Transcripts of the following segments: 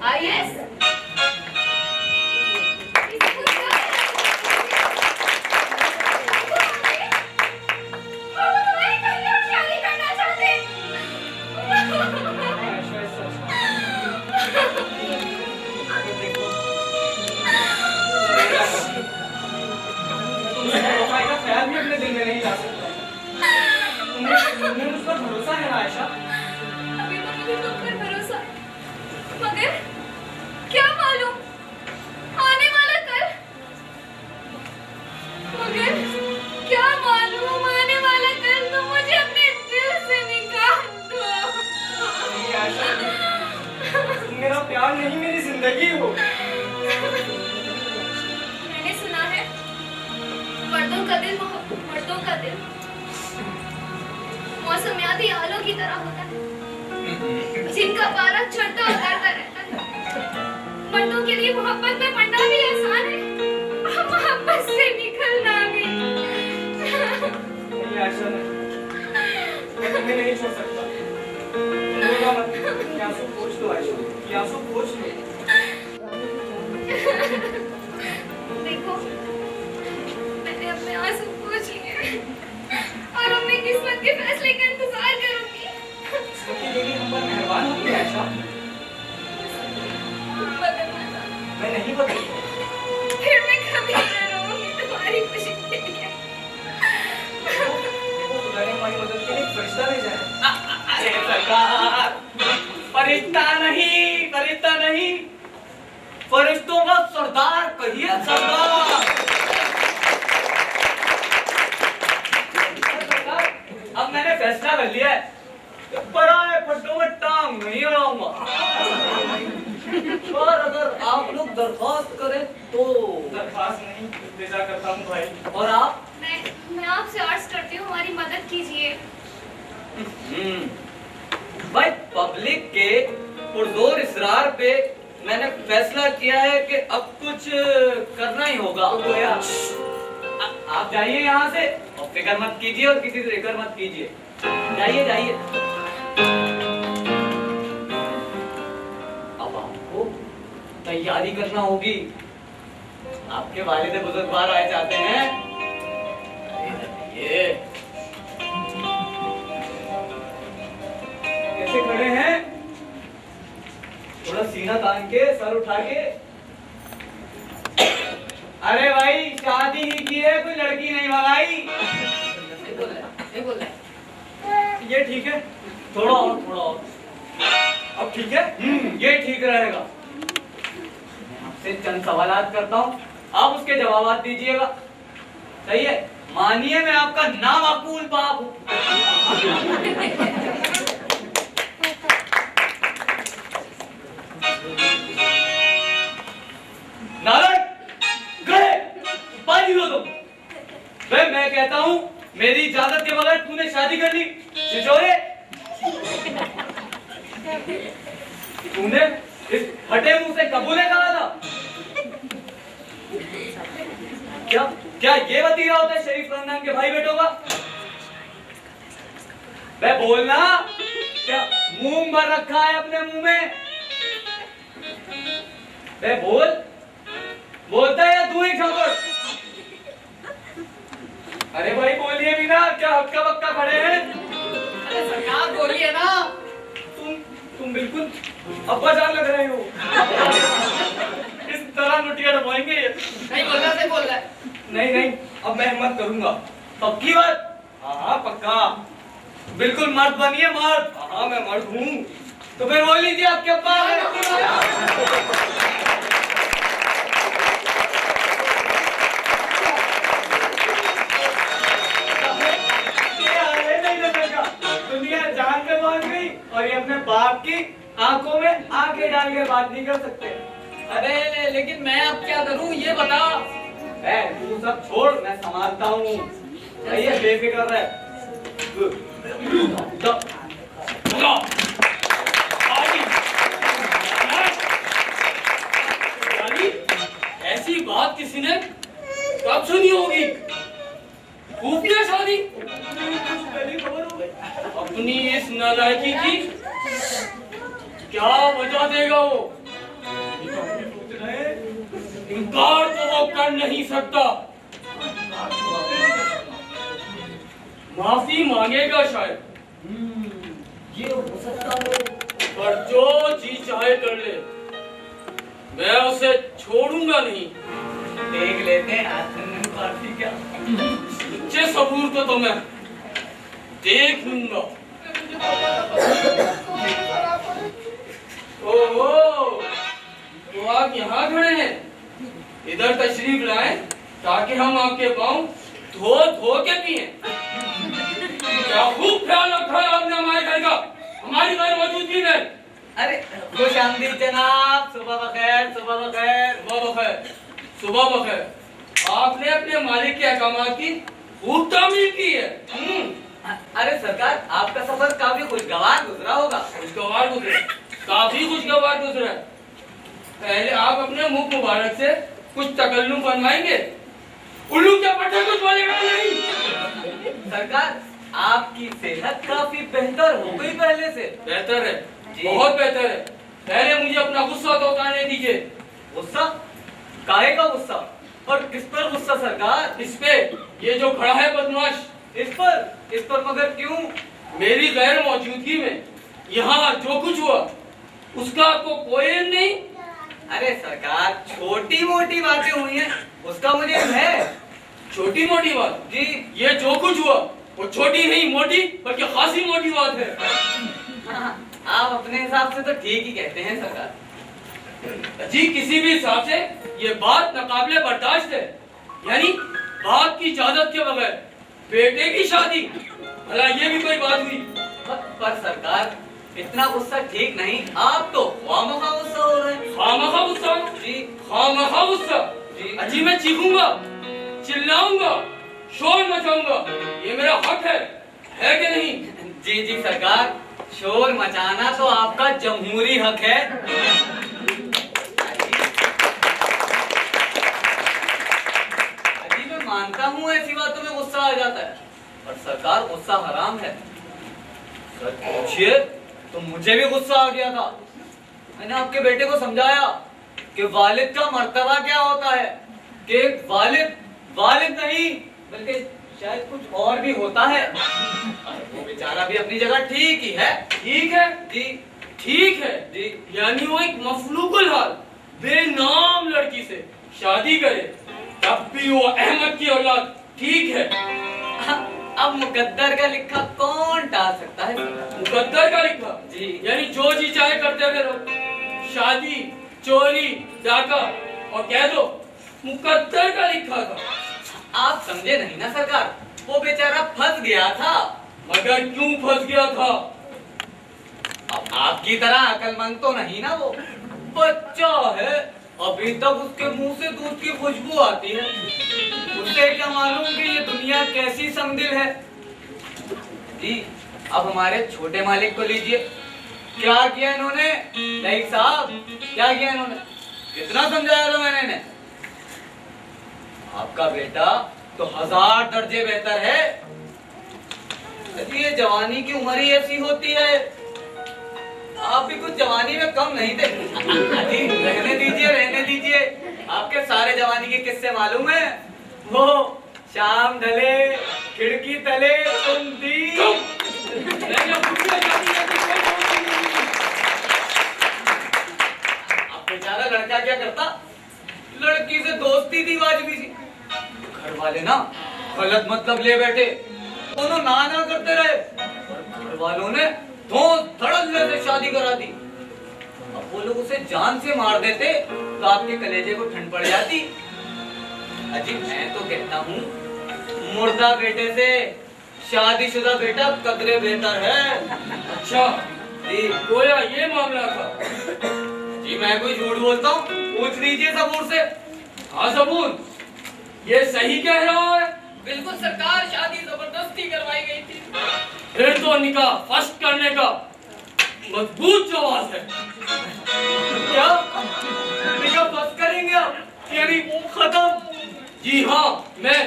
Yes. ख्याल भी अपने दिल में नहीं ला सकता। तुम्हें मुझ पर भरोसा है ना आयशा? अभी तो मुझे तुम पर भरोसा, मगर क्या मालूम आने वाला कल, मगर क्या मालूम आने वाला कल तो मुझे अपने दिल से निकाल दो। नहीं आयशा, तुम मेरा प्यार नहीं, मेरी जिंदगी हो। मैंने सुना है मर्दों का दिल मौसमियाती आलों की तरह होता है, जिनका पारा चढ़ता उतरता रहता है। मर्दों के लिए मोहब्बत में पड़ना भी आसान है, मोहब्बत से निकलना भी। नहीं आयशा, मैं तुम्हें नहीं छोड़ सकता। रोना मत, ये आंसू पोंछ लो आयशा, ये आंसू पोंछ लो। देखो, मैंने अपने आंसू पोंछ लिए और अपनी किस्मत के फैसले का इंतजार करूंगी। किस्मत के लिए हम पर मेहरबान होंगे आयशा। मैं नहीं बदलूंगा। फिर मैं कभी न रोऊंगी तुम्हारी खुशी के लिए। खुदा ने हमारी मदद के लिए एक फरिश्ता भेजा है। अरे सरकार, फरिश्ता नहीं, फरिश्तों का सरदार कहिए, सरदार। अब मैंने फैसला कर लिया है, पराए फट्टों में टांग नहीं अड़ाऊंगा। और अगर आप लोग दरख्वास्त करें तो दरख्वास्त नहीं, इंतजार करता हूँ भाई। और आप? मैं आपसे अर्ज करती हूँ, हमारी मदद कीजिए। भाई, पब्लिक के पुरजोर इसरार पे मैंने फैसला किया है कि अब कुछ करना ही होगा। आप जाइए यहाँ से और फिक्र मत कीजिए और किसी से फिक्र मत कीजिए। जाइए। अब आपको तैयारी करना होगी। आपके वालिद बुजुर्गवार आए जाते हैं। ये कैसे खड़े हैं? थोड़ा सीना तान के, सर उठा के। अरे भाई, शादी ही की है, कोई लड़की नहीं मंगाई। ये बोल रहा है। ये ठीक है, थोड़ा और। अब ठीक है? ये ठीक रहेगा। मैं आपसे चंद सवालात करता हूँ, आप उसके जवाब दीजिएगा। सही है? मानिए मैं आपका नामाकूल बाप हूँ। नालक, गए, पानी दो तुम। मैं कहता हूँ, मेरी इजाजत के बगैर तूने शादी कर ली। छिछोरे, तूने इस फटे मुंह से कबूले कहा था? क्या ये वतीरा होता है शरीफ खानदान के भाई बेटों का? बे बोलना, क्या मुंह भर रखा है अपने मुंह में? बे बोलता है या तू ही खबर? अरे भाई बोलिए भी ना, क्या हक्का बक्का खड़े हैं? अरे सरकार बोलिए ना। तुम बिल्कुल अब्बा जान लग रहे हो। इस तरह लुटिया डुबाएंगे ये? नहीं बोल रहा है। नहीं, अब मैं हिम्मत करूंगा। पक्की बात? हाँ पक्का। बिल्कुल मर्द बनिए, मर्द। हाँ मैं मर्द हूँ। तो फिर बोल लीजिए आपके अब्बा। दुनिया जान पे मान गई और ये अपने बाप की आंखों में आंखें डाल के बात नहीं कर सकते। अरे लेकिन मैं अब क्या करूं ये बता। तू सब छोड़, मैं संभालता हूँ। ये बेफिक्र रहे। ऐसी बात किसी ने कब सुनी होगी? खुफिया शादी? अपनी इस नालायकी की क्या वजह देगा वो? इनकार तो वो कर नहीं सकता, माफी मांगेगा शायद, ये हो सकता है। पर जो जी चाहे कर ले, मैं उसे छोड़ूंगा नहीं। देख लेते हैं आसमान पार्टी क्या। सच्चे सबूर तो मैं देख लूंगा। ओहो, तो आप यहाँ खड़े हैं, इधर तशरीफ लाएं ताकि हम आपके पाँव धो धो के पिए। क्या खूब ख्याल रखा है आपने हमारे घर का, हमारी गैर मौजूदगी में। अरे खुश आमदीद जनाब, सुबह बखैर, सुबह बखैर। सुबह बखैर, सुबह बखैर। आपने अपने मालिक के अहकामात की खूब तामील की है। अरे सरकार, आपका सफर काफी खुशगवार गुजरा होगा। खुशगवार गुजरा, काफी खुशगवार गुजरा। पहले आप अपने मुख मुबारक से कुछ तकल्लुम बनवाएंगे। उल्लू क्या पट्टे कुछ बोलेगा नहीं। सरकार, आपकी सेहत काफी बेहतर हो गई पहले से। बेहतर है, जी। बहुत बेहतर है। पहले मुझे अपना गुस्सा तो उतारने दीजिए। गुस्सा? काहे का गुस्सा? और किस पर गुस्सा सरकार? इस पे, ये जो खड़ा है बदमाश, इस पर मगर क्यों? मेरी गैर मौजूदगी में यहाँ जो कुछ हुआ उसका आपको कोई इल्म नहीं। अरे सरकार, छोटी मोटी बातें हुई हैं, उसका मुझे इल्म है। छोटी मोटी बात जी। ये जो कुछ हुआ वो छोटी नहीं मोटी बल्कि खासी मोटी बात है। हाँ, आप अपने हिसाब से तो ठीक ही कहते हैं सरकार। जी किसी भी हिसाब से ये बात नाकाबिले बर्दाश्त है। यानी बाप की इजाजत के बगैर बेटे की शादी, भला ये भी कोई बात हुई? पर सरकार, इतना गुस्सा ठीक नहीं। आप तो खामखा गुस्सा हो रहे हैं। खामखा गुस्सा? जी। खामखा गुस्सा? जी। अजी मैं चीखूंगा, चिल्लाऊंगा, शोर मचाऊंगा, ये मेरा हक है कि नहीं? जी जी सरकार, शोर मचाना तो आपका जमहूरी हक है। अजी मैं मानता हूँ ऐसी बातों में गुस्सा आ जाता है, पर सरकार गुस्सा हराम है। सच पूछिए तो मुझे भी गुस्सा आ गया था। मैंने आपके बेटे को समझाया कि वालिद का मर्तबा क्या होता है, कि वालिद वालिद नहीं बल्कि शायद कुछ और भी होता है। वो बेचारा भी अपनी जगह ठीक ही है। ठीक है जी ठीक है जी। यानी वो एक मफलूकुल हाल बेनाम लड़की से शादी करे तब भी वो अहमद की औलाद ठीक है। अब मुकद्दर का लिखा कौन टाल सकता है? मुकद्दर का लिखा जी। यानी जो जी चाहे करते फिरो, शादी चोरी डाका और कह दो मुकद्दर का लिखा था। आप समझे नहीं ना सरकार, वो बेचारा फंस गया था। मगर क्यों फंस गया था? अब आपकी तरह अकलमंद तो नहीं ना वो, बच्चा है, अभी तक उसके मुंह से दूध की खुशबू आती है। उसे क्या मालूम कि ये दुनिया कैसी संगदिल है। जी, अब हमारे छोटे मालिक को लीजिए, क्या किया इन्होंने? नहीं साहब, क्या किया इन्होंने? कितना समझाया था मैंने इन्हें। आपका बेटा तो 1000 दर्जे बेहतर है। ये जवानी की उम्र ही ऐसी होती है। आप भी कुछ जवानी में कम नहीं थे। अजी रहने दीजिए, रहने दीजिए। आपके सारे जवानी के किस्से मालूम है। वो शाम ढले खिड़की तले तुम दी। अब बेचारा लड़का क्या करता, लड़की से दोस्ती थी वाजिबी सी। घर वाले ना गलत मतलब ले बैठे, दोनों ना करते रहे और घर वालों ने धड़ल्ले से शादी करा दी। अब वो लोग उसे जान से मार देते तो आपके कलेजे को ठंड पड़ जाती। अजी मैं तो कहता हूँ मुर्दा बेटे से शादीशुदा बेटा कदरे बेहतर है। अच्छा जी गोया ये मामला था। जी मैं कोई झूठ बोलता हूँ? पूछ लीजिए सबूर से। हाँ सबूर, ये सही कह रहा है। बिल्कुल सरकार, शादी जबरदस्ती करवाई गई थी। फिर तो निकाह फर्स्ट करने का मजबूत जवाब है। क्या निकाह बस करेंगे आप? यानी खत्म? जी हाँ, मैं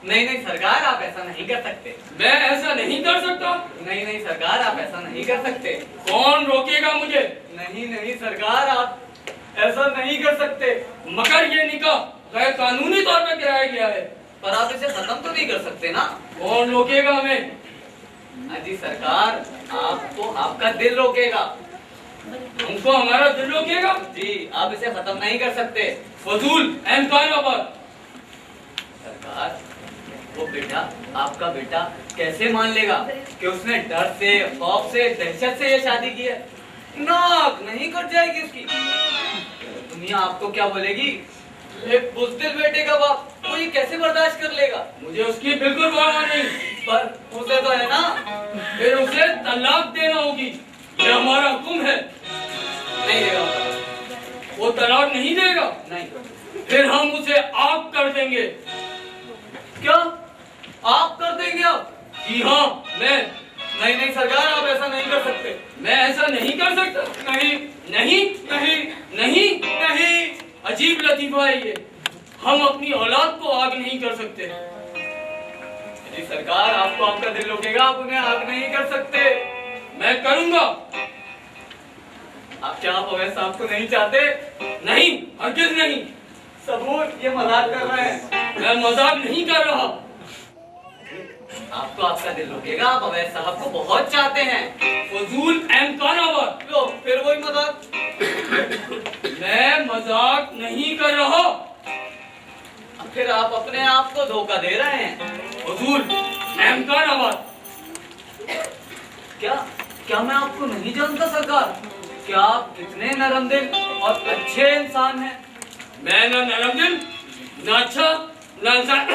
नहीं सरकार, आप ऐसा नहीं कर सकते। ऐसा नहीं कर सकता। नहीं सरकार, आप ऐसा नहीं कर सकते। कौन रोकेगा मुझे? नहीं सरकार, आप ऐसा नहीं कर सकते। मगर ये निकाह गैर कानूनी तौर पर कराया गया है। पर आप इसे खत्म तो नहीं कर सकते ना? कौन रोकेगा हमें? जी सरकार, आपको आपका दिल रोकेगा। हमको हमारा दिल रोकेगा? जी, आप इसे खत्म नहीं कर सकते। फजूल अहंकार आबाद। सरकार, वो बेटा, आपका बेटा कैसे मान लेगा कि उसने डर से, खौफ से, दहशत से ये शादी की है? नाक नहीं कट जाएगी उसकी। दुनिया आपको क्या बोलेगी? एक बुज़दिल बेटे का बाप, वो ये कैसे बर्दाश्त कर लेगा? मुझे उसकी बिल्कुल परवाह नहीं, पर उसे तो है ना। फिर उसे तलाक देना होगी, ये हमारा हुक्म है। नहीं देगा वो तलाक नहीं देगा, नहीं। फिर हम उसे आग कर देंगे। क्या आप कर देंगे? आप? जी हाँ, मैं। नहीं सरकार, आप ऐसा नहीं कर सकते। मैं ऐसा नहीं कर सकता। नहीं नहीं नहीं नहीं। नहीं। अजीब लतीफा है ये। हम अपनी औलाद को आग नहीं कर सकते। जी सरकार, आपको आपका दिल रोकेगा, आप उन्हें आग नहीं कर सकते। मैं करूंगा। आप क्या आप अवैध साहब को नहीं चाहते? नहीं, हरगिज नहीं। सबूत, ये मजाक कर रहे हैं। मैं मजाक नहीं कर रहा। आपको आपका दिल रोकेगा, आप अवैध साहब को बहुत चाहते हैं। फजूल अहंकार। लो, फिर वही मजाक। मैं मजाक नहीं कर रहा। फिर आप अपने आप को धोखा दे रहे हैं। फजूल अहंकार। क्या क्या मैं आपको नहीं जानता सरकार? क्या आप कितने नरम दिल और अच्छे इंसान हैं? मैं ना नरम दिल, ना अच्छा, ना इंसान।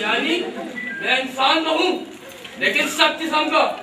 यानी मैं इंसान तो हूँ, लेकिन सख्त किस्म का।